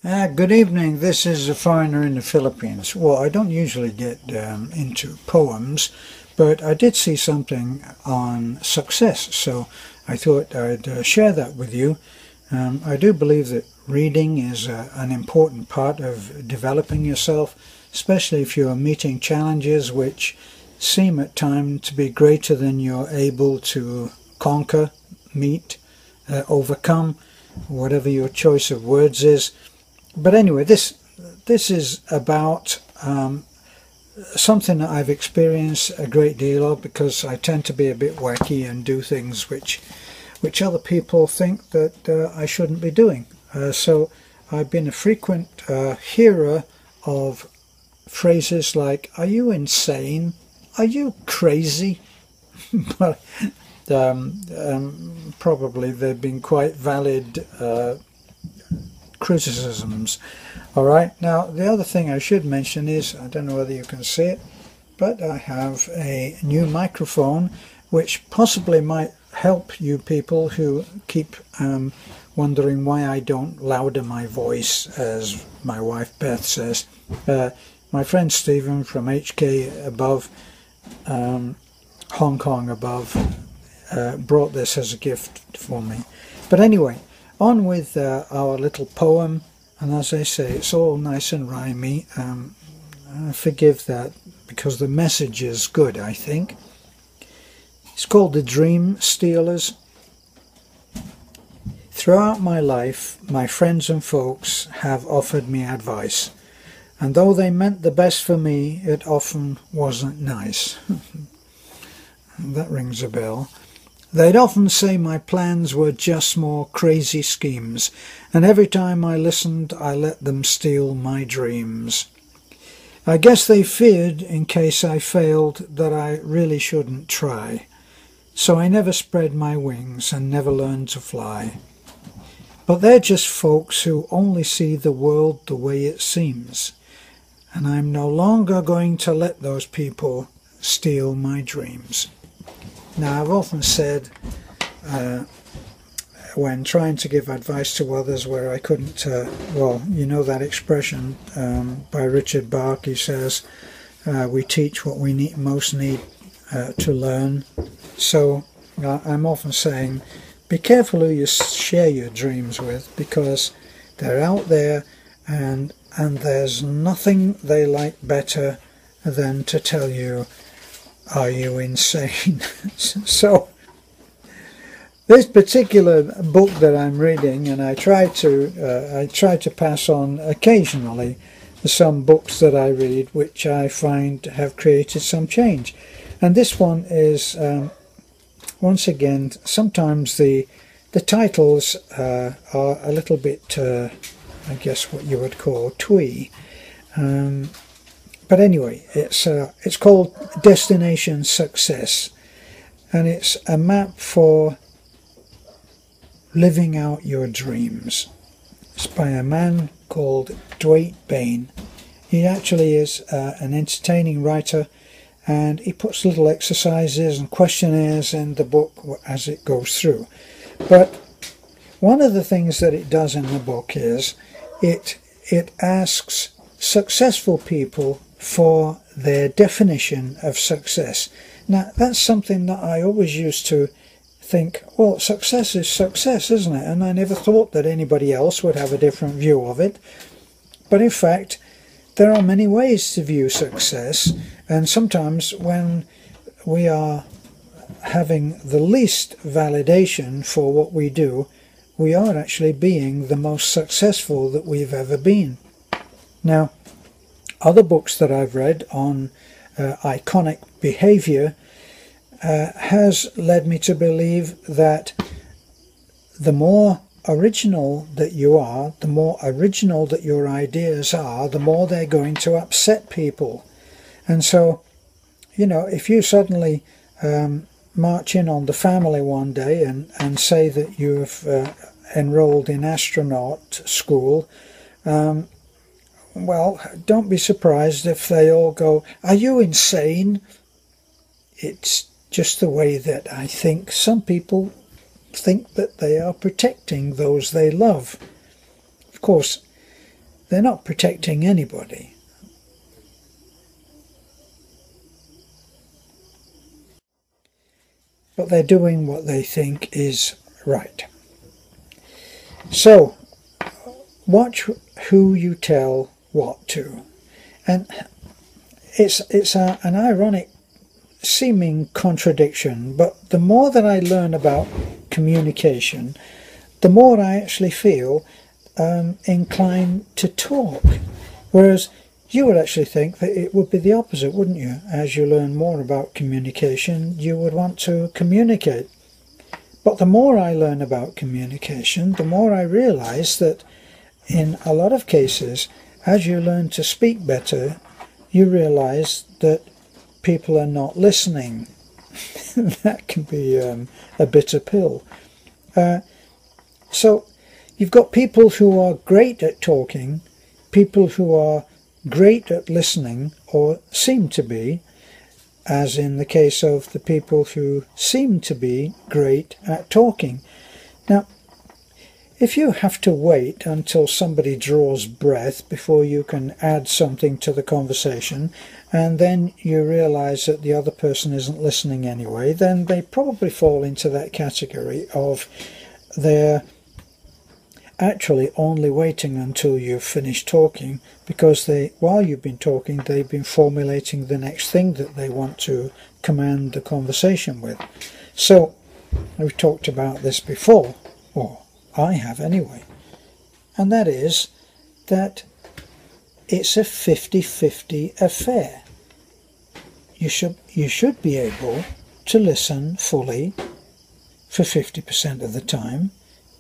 Good evening. This is a foreigner in the Philippines. Well, I don't usually get into poems, but I did see something on success, so I thought I'd share that with you. I do believe that reading is an important part of developing yourself, especially if you're meeting challenges which seem at times to be greater than you're able to conquer, meet, overcome, whatever your choice of words is. But anyway, this is about something that I've experienced a great deal of, because I tend to be a bit wacky and do things which other people think that I shouldn't be doing. So I've been a frequent hearer of phrases like, "Are you insane? Are you crazy?" But probably they've been quite valid criticisms. All right, now the other thing I should mention is, I don't know whether you can see it, but I have a new microphone which possibly might help you people who keep wondering why I don't louder my voice, as my wife Beth says. My friend Stephen from HK above, Hong Kong above, brought this as a gift for me. But anyway, on with our little poem, and as I say, it's all nice and rhymey. Forgive that, because the message is good, I think. It's called The Dream Stealers. Throughout my life, my friends and folks have offered me advice, and though they meant the best for me, it often wasn't nice. That rings a bell. They'd often say my plans were just more crazy schemes, and every time I listened, I let them steal my dreams. I guess they feared, in case I failed, that I really shouldn't try. So I never spread my wings and never learned to fly. But they're just folks who only see the world the way it seems, and I'm no longer going to let those people steal my dreams. Now, I've often said, when trying to give advice to others where I couldn't, well, you know that expression by Richard Bach. He says, we teach what we most need to learn. So I'm often saying, be careful who you share your dreams with, because they're out there, and there's nothing they like better than to tell you, "Are you insane?" So this particular book that I'm reading, and I try to pass on occasionally some books that I read which I find have created some change, and this one is once again, sometimes the titles are a little bit I guess what you would call twee. But anyway, it's called Destination Success, and it's a map for living out your dreams. It's by a man called Dwight Bain. He actually is an entertaining writer, and he puts little exercises and questionnaires in the book as it goes through. But one of the things that it does in the book is it asks successful people for their definition of success. Now, that's something that I always used to think, well, success is success, isn't it? And I never thought that anybody else would have a different view of it. But in fact, there are many ways to view success, and sometimes when we are having the least validation for what we do, we are actually being the most successful that we've ever been. Now, other books that I've read on iconic behavior has led me to believe that the more original that you are, the more original that your ideas are, the more they're going to upset people. And so, you know, if you suddenly march in on the family one day and say that you've enrolled in astronaut school, well, don't be surprised if they all go, "Are you insane?" It's just the way that I think some people think that they are protecting those they love. Of course, they're not protecting anybody. But they're doing what they think is right. So, watch who you tell what to. And it's an ironic seeming contradiction, but the more that I learn about communication, the more I actually feel inclined to talk. Whereas you would actually think that it would be the opposite, wouldn't you? As you learn more about communication, you would want to communicate. But the more I learn about communication, the more I realise that in a lot of cases, as you learn to speak better, you realise that people are not listening. That can be a bitter pill. So you've got people who are great at talking, people who are great at listening, or seem to be, as in the case of the people who seem to be great at talking. Now, if you have to wait until somebody draws breath before you can add something to the conversation, and then you realise that the other person isn't listening anyway, then they probably fall into that category of they're actually only waiting until you've finished talking, because while you've been talking, they've been formulating the next thing that they want to command the conversation with. So we've talked about this before, or I have anyway, and that is that it's a 50-50 affair. You should be able to listen fully for 50% of the time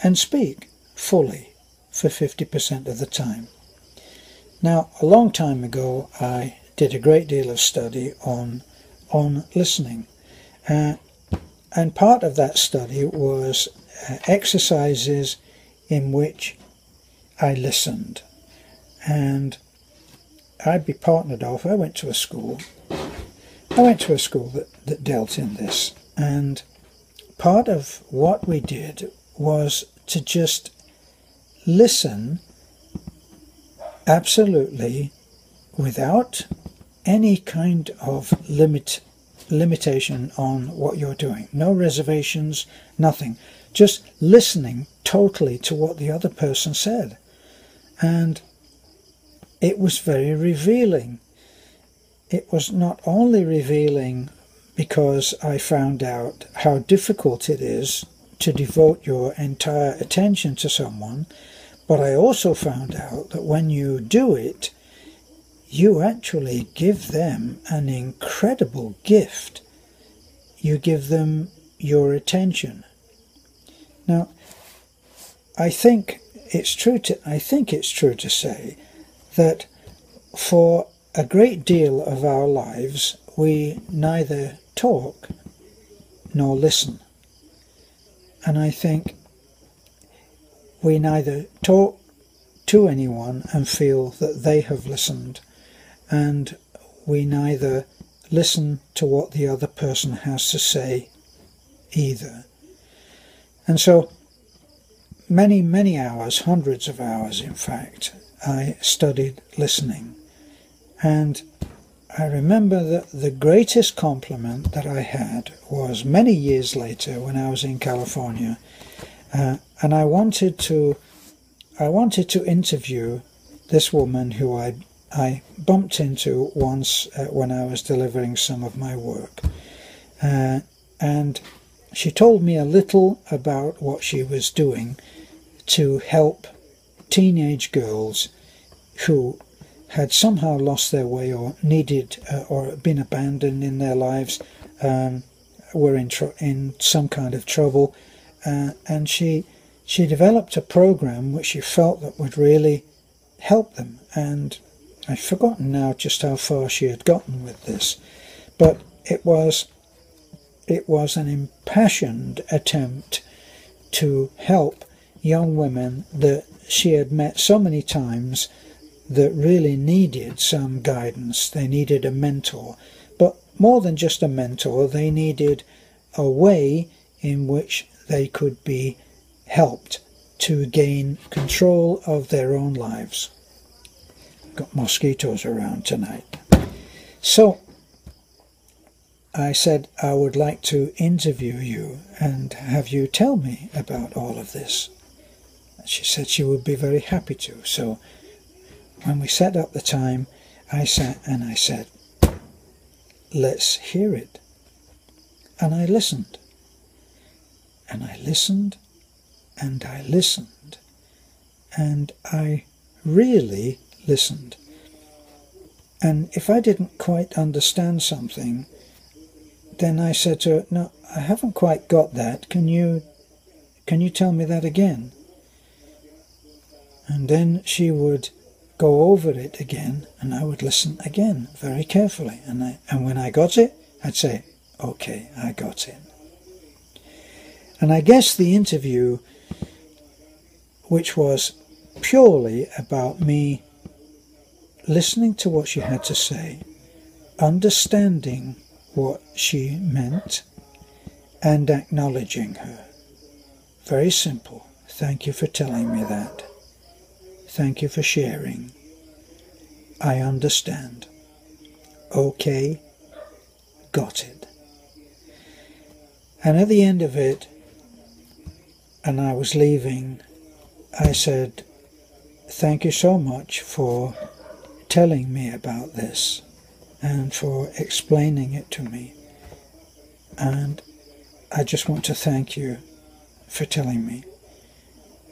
and speak fully for 50% of the time. Now, a long time ago, I did a great deal of study on listening, and part of that study was exercises in which I listened. And I'd be partnered off. I went to a school that dealt in this, and part of what we did was to just listen absolutely without any kind of limitation on what you're doing. No reservations, nothing. Just listening totally to what the other person said. And it was very revealing. It was not only revealing because I found out how difficult it is to devote your entire attention to someone, but I also found out that when you do it, you actually give them an incredible gift. You give them your attention. Now, I think it's true to say that for a great deal of our lives, we neither talk nor listen. And I think we neither talk to anyone and feel that they have listened, and we neither listen to what the other person has to say either. And so many, many hours, hundreds of hours in fact, I studied listening. And I remember that the greatest compliment that I had was many years later when I was in California, and I wanted to interview this woman who I bumped into once when I was delivering some of my work, and she told me a little about what she was doing to help teenage girls who had somehow lost their way or needed or been abandoned in their lives, were in some kind of trouble, and she developed a program which she felt that would really help them. And I've forgotten now just how far she had gotten with this, but it was an impassioned attempt to help young women that she had met so many times that really needed some guidance. They needed a mentor, but more than just a mentor, they needed a way in which they could be helped to gain control of their own lives. got mosquitoes around tonight. So I said I would like to interview you and have you tell me about all of this. She said she would be very happy to. So when we set up the time, I sat and I said, let's hear it. And I listened. And I listened. And I listened. And I really listened. And if I didn't quite understand something, then I said to her, no, I haven't quite got that. Can you tell me that again? And then she would go over it again, and I would listen again very carefully. And when I got it, I'd say, okay, I got it. And I guess the interview, which was purely about me listening to what she had to say, understanding what she meant, and acknowledging her. Very simple. Thank you for telling me that. Thank you for sharing. I understand. Okay, got it. And at the end of it, and I was leaving, I said, thank you so much for telling me about this and for explaining it to me. And I just want to thank you for telling me.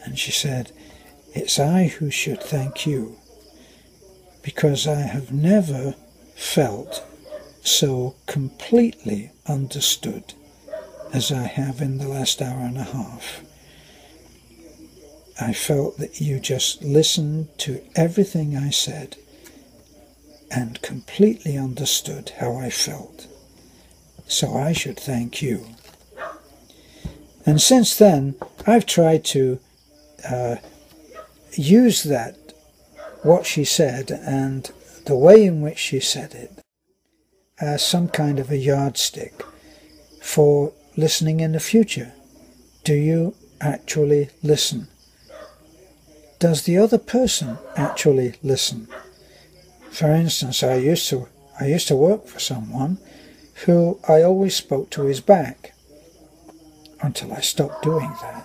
And she said, it's I who should thank you, because I have never felt so completely understood as I have in the last hour and a half. I felt that you just listened to everything I said and completely understood how I felt. So I should thank you. And since then, I've tried to use that, what she said and the way in which she said it, as some kind of a yardstick for listening in the future. Do you actually listen? Does the other person actually listen? For instance, I used to work for someone who I always spoke to his back until I stopped doing that.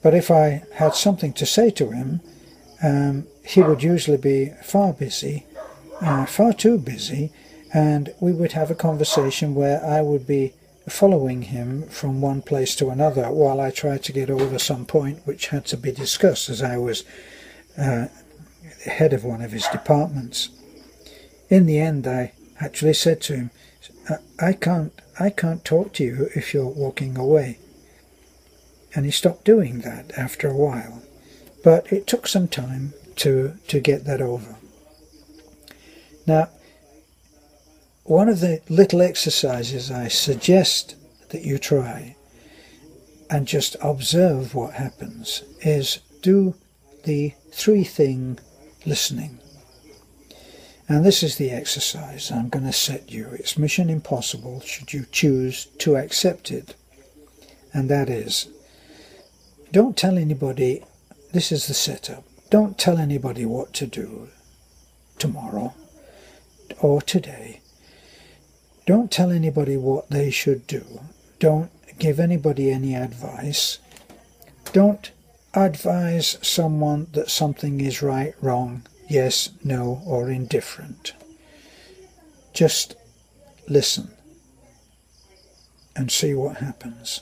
But if I had something to say to him, he would usually be far too busy, and we would have a conversation where I would be following him from one place to another while I tried to get over some point which had to be discussed, as I was head of one of his departments. In the end, I actually said to him, I can't talk to you if you're walking away. And he stopped doing that after a while. But it took some time to get that over. Now, one of the little exercises I suggest that you try and just observe what happens is do the 3-thing listening. And this is the exercise I'm going to set you. It's mission impossible should you choose to accept it. And that is, don't tell anybody, this is the setup, don't tell anybody what to do tomorrow or today. Don't tell anybody what they should do. Don't give anybody any advice. Don't advise someone that something is right, wrong, yes, no, or indifferent. Just listen and see what happens.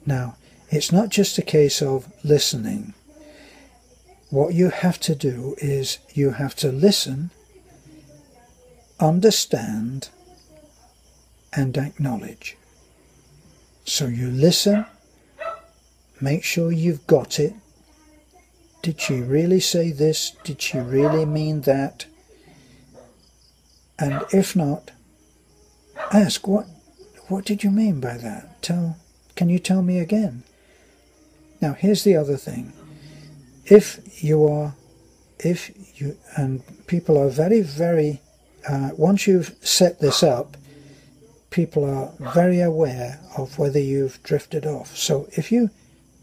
Now, it's not just a case of listening. What you have to do is you have to listen, understand, and acknowledge. So you listen, make sure you've got it. Did she really say this? Did she really mean that? And if not, ask, what did you mean by that? Can you tell me again? Now here's the other thing. And people are very, very, once you've set this up, people are very aware of whether you've drifted off. So if you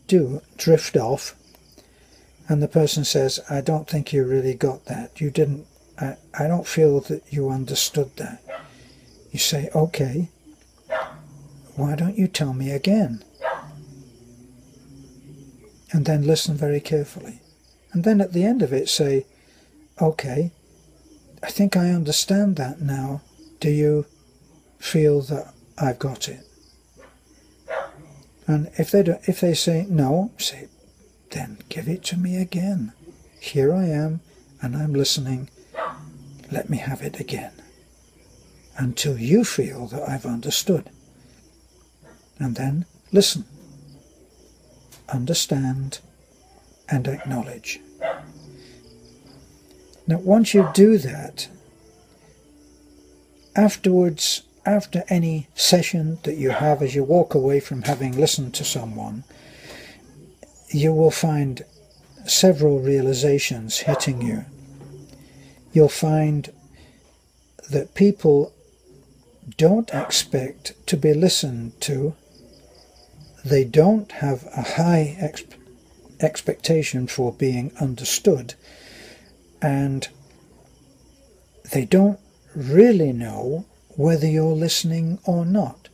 do drift off, and the person says, I don't think you really got that. You didn't, I don't feel that you understood that. You say, okay, why don't you tell me again? And then listen very carefully. And then at the end of it say, okay, I think I understand that now. Do you feel that I've got it? And if they say no, say, then give it to me again. Here I am, and I'm listening. Let me have it again. Until you feel that I've understood. And then listen. Understand and acknowledge. Now once you do that, afterwards, after any session that you have, as you walk away from having listened to someone, you will find several realizations hitting you. You'll find that people don't expect to be listened to. They don't have a high expectation for being understood, and they don't really know whether you're listening or not.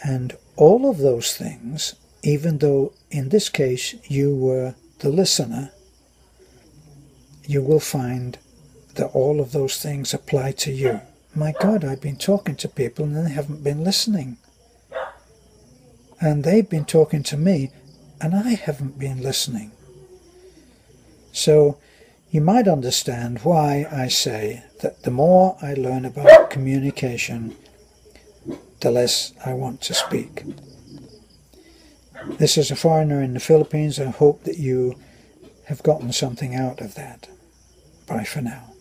And all of those things, even though in this case you were the listener, you will find that all of those things apply to you. My God, I've been talking to people and they haven't been listening. And they've been talking to me and I haven't been listening. So you might understand why I say that the more I learn about communication, the less I want to speak. This is a foreigner in the Philippines. I hope that you have gotten something out of that. Bye for now.